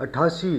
88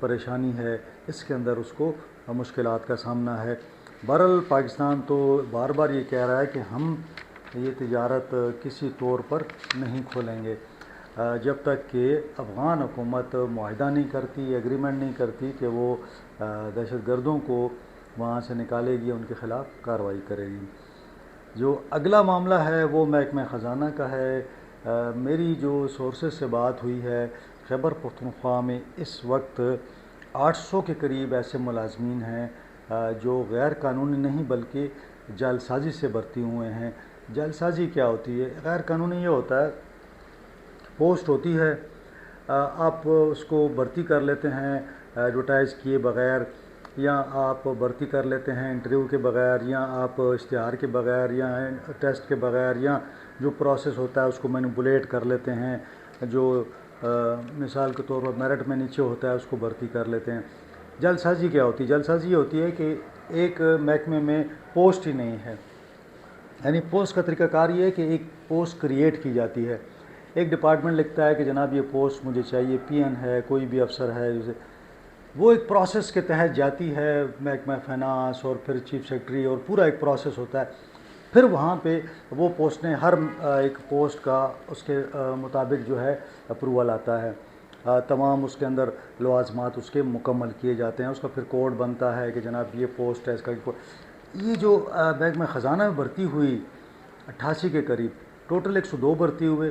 پریشانی ہے، اس کے اندر اس کو مشکلات کا سامنا ہے۔ بہرحال پاکستان تو بار بار یہ کہہ رہا ہے کہ ہم یہ تجارت کسی طور پر نہیں کھولیں گے جب تک کہ افغان حکومت معاہدہ نہیں کرتی، ایگریمنٹ نہیں کرتی کہ وہ دہشت گردوں کو وہاں سے نکالے گی، ان کے خلاف کارروائی کرے گی۔ جو اگلا معاملہ ہے وہ محکمہ خزانہ کا ہے۔ میری جو سورسز سے بات ہوئی ہے، خیبر پختونخوا میں اس وقت 800 کے قریب ایسے ملازمین ہیں جو غیر قانونی نہیں بلکہ جعل سازی سے بھرتی ہوئے ہیں۔ جعل سازی کیا ہوتی ہے؟ غیر قانونی یہ ہوتا ہے، پوسٹ ہوتی ہے، آپ اس کو بھرتی کر لیتے ہیں ایڈورٹائز کیے بغیر، یا آپ بھرتی کر لیتے ہیں انٹرویو کے بغیر، یا آپ اشتہار کے بغیر، یا ٹیسٹ کے بغیر، یا جو پروسیس ہوتا ہے اس کو مینیپولیٹ کر لیتے ہیں، جو مثال کے طور پر میرٹ میں نیچے ہوتا ہے اس کو بھرتی کر لیتے ہیں۔ جعل سازی کیا ہوتی ہے؟ جعل سازی یہ ہوتی ہے کہ ایک محکمے میں پوسٹ ہی نہیں ہے، یعنی پوسٹ کا طریقہ کار یہ ہے کہ ایک پوسٹ کریٹ کی جاتی ہے، ایک ڈپارٹمنٹ لکھتا ہے کہ جناب یہ پوسٹ مجھے چاہیے، پی این ہے، کوئی بھی افسر ہے، وہ ایک پروسیس کے تحت جاتی ہے محکمہ فائنانس اور پھر چیف سیکرٹری، اور پورا ایک پروسیس ہوتا ہے۔ پھر وہاں پہ وہ پوسٹیں، ہر ایک پوسٹ کا اس کے مطابق جو ہے اپروول آتا ہے، تمام اس کے اندر لوازمات اس کے مکمل کیے جاتے ہیں، اس کا پھر کوڈ بنتا ہے کہ جناب یہ پوسٹ ہے، اس کا یہ جو محکمہ خزانہ میں بھرتی ہوئی 88 کے قریب، ٹوٹل 102 بھرتی ہوئے،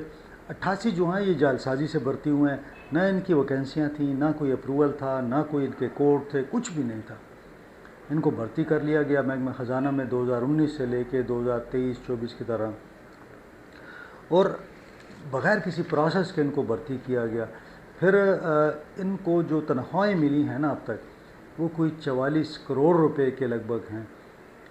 88 جو ہیں یہ جعل سازی سے بھرتی ہوئے ہیں، نہ ان کی ویکینسیاں تھیں، نہ کوئی اپروول تھا، نہ کوئی ان کے کوڈ تھے، کچھ بھی نہیں تھا، ان کو بھرتی کر لیا گیا محکمہ خزانہ میں 2019 سے لے کے 2023-24 کی طرح، اور بغیر کسی پروسیس کے ان کو بھرتی کیا گیا۔ پھر ان کو جو تنخواہیں ملی ہیں نا اب تک، وہ کوئی 44 کروڑ روپے کے لگ بھگ ہیں،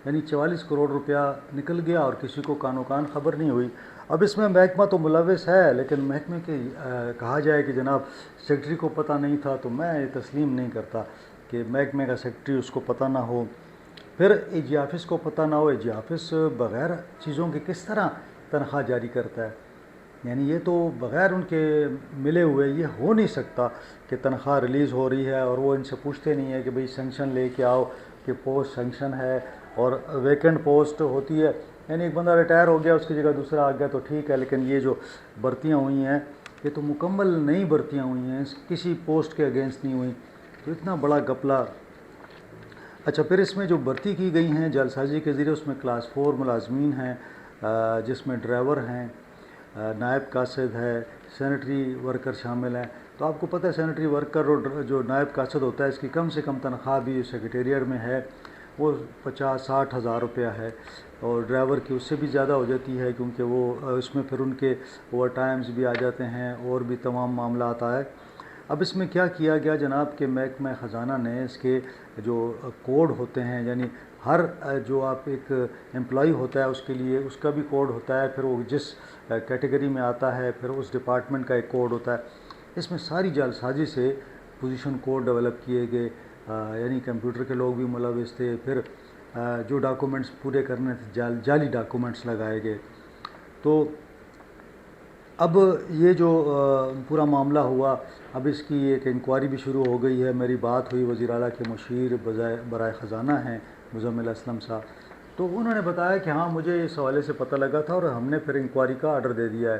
یعنی 44 کروڑ روپیہ نکل گیا اور کسی کو کان و کان خبر نہیں ہوئی۔ اب اس میں محکمہ تو ملوث ہے، لیکن محکمے کے کہا جائے کہ جناب سیکرٹری کو پتہ نہیں تھا، تو میں یہ تسلیم نہیں کرتا کہ محکمے کا سیکرٹری اس کو پتہ نہ ہو، پھر اے جی آفس کو پتہ نہ ہو۔ اے جی آفس بغیر چیزوں کے کس طرح تنخواہ جاری کرتا ہے؟ یعنی یہ تو بغیر ان کے ملے ہوئے یہ ہو نہیں سکتا کہ تنخواہ ریلیز ہو رہی ہے اور وہ ان سے پوچھتے نہیں ہے کہ بھئی سینکشن لے کے آؤ کہ پوسٹ سینکشن ہے، اور ویکنٹ پوسٹ ہوتی ہے، یعنی ایک بندہ ریٹائر ہو گیا اس کی جگہ دوسرا آ گیا تو ٹھیک ہے، لیکن یہ جو بھرتیاں ہوئی ہیں یہ تو مکمل نئی بھرتیاں ہوئی ہیں، کسی پوسٹ کے اگینسٹ نہیں ہوئی، تو اتنا بڑا گپلا۔ اچھا، پھر اس میں جو بھرتی کی گئی ہیں جعل سازی کے ذریعے، اس میں کلاس 4 ملازمین ہیں، جس میں ڈرائیور ہیں، نائب قاصد ہے، سینیٹری ورکر شامل ہیں۔ تو آپ کو پتہ ہے سینیٹری ورکر اور جو نائب قاصد ہوتا ہے اس کی کم سے کم تنخواہ بھی سیکریٹریٹ میں ہے وہ 50-60 ہزار روپیہ ہے، اور ڈرائیور کی اس سے بھی زیادہ ہو جاتی ہے، کیونکہ وہ اس میں پھر ان کے اوور ٹائمز بھی آ جاتے ہیں اور بھی تمام معاملات آئے۔ اب اس میں کیا کیا گیا جناب کہ محکمہ خزانہ نے اس کے جو کوڈ ہوتے ہیں، یعنی ہر جو آپ ایک امپلائی ہوتا ہے اس کے لیے اس کا بھی کوڈ ہوتا ہے، پھر وہ جس کیٹیگری میں آتا ہے پھر اس ڈپارٹمنٹ کا ایک کوڈ ہوتا ہے، اس میں ساری جعل سازی سے پوزیشن کوڈ ڈیولپ کیے گئے، یعنی کمپیوٹر کے لوگ بھی ملوث تھے، پھر جو ڈاکومنٹس پورے کرنے تھے جعلی ڈاکومنٹس لگائے گئے۔ تو اب یہ جو پورا معاملہ ہوا، اب اس کی ایک انکوائری بھی شروع ہو گئی ہے۔ میری بات ہوئی وزیر اعلیٰ کے مشیر برائے خزانہ ہیں مزمل اسلم صاحب، تو انہوں نے بتایا کہ ہاں مجھے اس حوالے سے پتہ لگا تھا اور ہم نے پھر انکوائری کا آرڈر دے دیا ہے،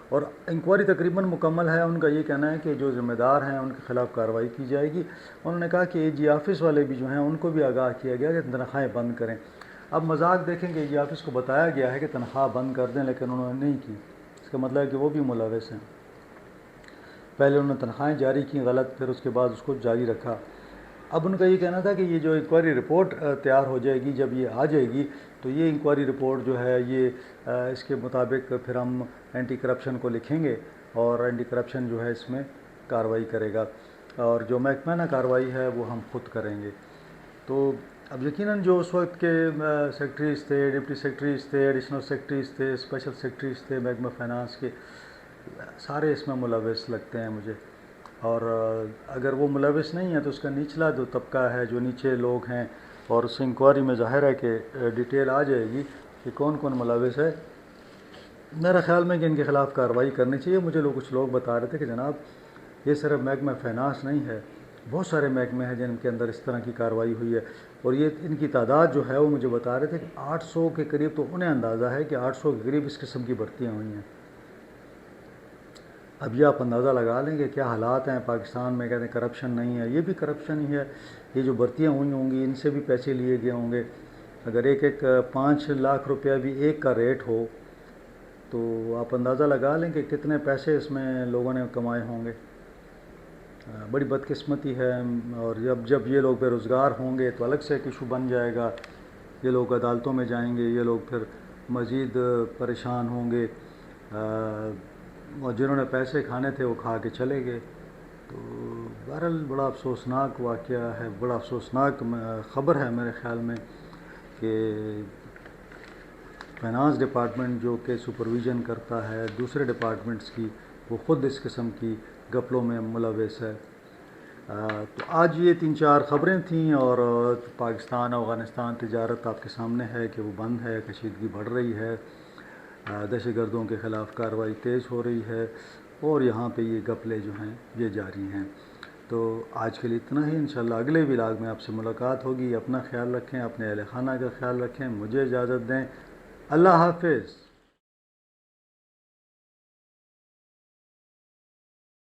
اور انکوائری تقریباً مکمل ہے۔ ان کا یہ کہنا ہے کہ جو ذمہ دار ہیں ان کے خلاف کارروائی کی جائے گی۔ انہوں نے کہا کہ اے جی آفس والے بھی جو ہیں ان کو بھی آگاہ کیا گیا کہ تنخواہیں بند کریں۔ اب مذاق دیکھیں کہ اے جی آفس کو بتایا گیا ہے کہ تنخواہ بند کر دیں، لیکن انہوں نے نہیں کی، اس کا مطلب ہے کہ وہ بھی ملوث ہیں۔ پہلے انہوں نے تنخواہیں جاری کی غلط، پھر اس کے بعد اس کو جاری رکھا۔ اب ان کا یہ کہنا تھا کہ یہ جو انکوائری رپورٹ تیار ہو جائے گی، جب یہ آ جائے گی تو یہ انکوائری رپورٹ جو ہے یہ اس کے مطابق پھر ہم اینٹی کرپشن کو لکھیں گے، اور اینٹی کرپشن جو ہے اس میں کارروائی کرے گا، اور جو محکمہ کارروائی ہے وہ ہم خود کریں گے۔ تو اب یقیناً جو اس وقت کے سیکرٹریز تھے، ڈپٹی سیکرٹریز تھے، ایڈیشنل سیکرٹریز تھے، اسپیشل سیکرٹریز تھے محکمہ فائنانس کے، سارے اس میں ملوث لگتے ہیں مجھے، اور اگر وہ ملوث نہیں ہے تو اس کا نچلا جو طبقہ ہے، جو نیچے لوگ ہیں، اور اس انکوائری میں ظاہر ہے کہ ڈیٹیل آ جائے گی کہ کون کون ملوث ہے۔ میرا خیال میں کہ ان کے خلاف کارروائی کرنی چاہیے۔ مجھے کچھ لوگ بتا رہے تھے کہ جناب یہ صرف محکمہ فائنانس نہیں ہے، بہت سارے محکمے ہیں جن کے اندر اس طرح کی کارروائی ہوئی ہے، اور یہ ان کی تعداد جو ہے وہ مجھے بتا رہے تھے کہ 800 کے قریب، تو انہیں اندازہ ہے کہ 800 کے قریب اس قسم کی بھرتیاں ہوئی ہیں۔ اب یہ آپ اندازہ لگا لیں کہ کیا حالات ہیں پاکستان میں۔ کہتے ہیں کرپشن نہیں ہے، یہ بھی کرپشن ہی ہے۔ یہ جو بھرتیاں ہوئی ہوں گی ان سے بھی پیسے لیے گئے ہوں گے۔ اگر ایک 5 لاکھ روپیہ بھی ایک کا ریٹ ہو تو آپ اندازہ لگا لیں کہ کتنے پیسے اس میں لوگوں نے کمائے ہوں گے۔ بڑی بدقسمتی ہے، اور جب یہ لوگ بے روزگار ہوں گے تو الگ سے ایک ایشو بن جائے گا۔ یہ لوگ عدالتوں میں جائیں گے، یہ لوگ پھر مزید پریشان ہوں گے، اور جنہوں نے پیسے کھانے تھے وہ کھا کے چلے گئے۔ تو بہرحال بڑا افسوسناک واقعہ ہے، بڑا افسوسناک خبر ہے میرے خیال میں کہ فائنانس ڈپارٹمنٹ جو کہ سپرویژن کرتا ہے دوسرے ڈپارٹمنٹس کی، وہ خود اس قسم کی گپلوں میں ملوث ہے۔ تو آج یہ 3-4 خبریں تھیں، اور پاکستان افغانستان تجارت آپ کے سامنے ہے کہ وہ بند ہے، کشیدگی بڑھ رہی ہے، دہشت گردوں کے خلاف کارروائی تیز ہو رہی ہے، اور یہاں پہ یہ گپلے جو ہیں یہ جاری ہیں۔ تو آج کے لیے اتنا ہی، انشاءاللہ اگلے ولاگ میں آپ سے ملاقات ہوگی۔ اپنا خیال رکھیں، اپنے اہل خانہ کا خیال رکھیں، مجھے اجازت دیں، اللہ حافظ۔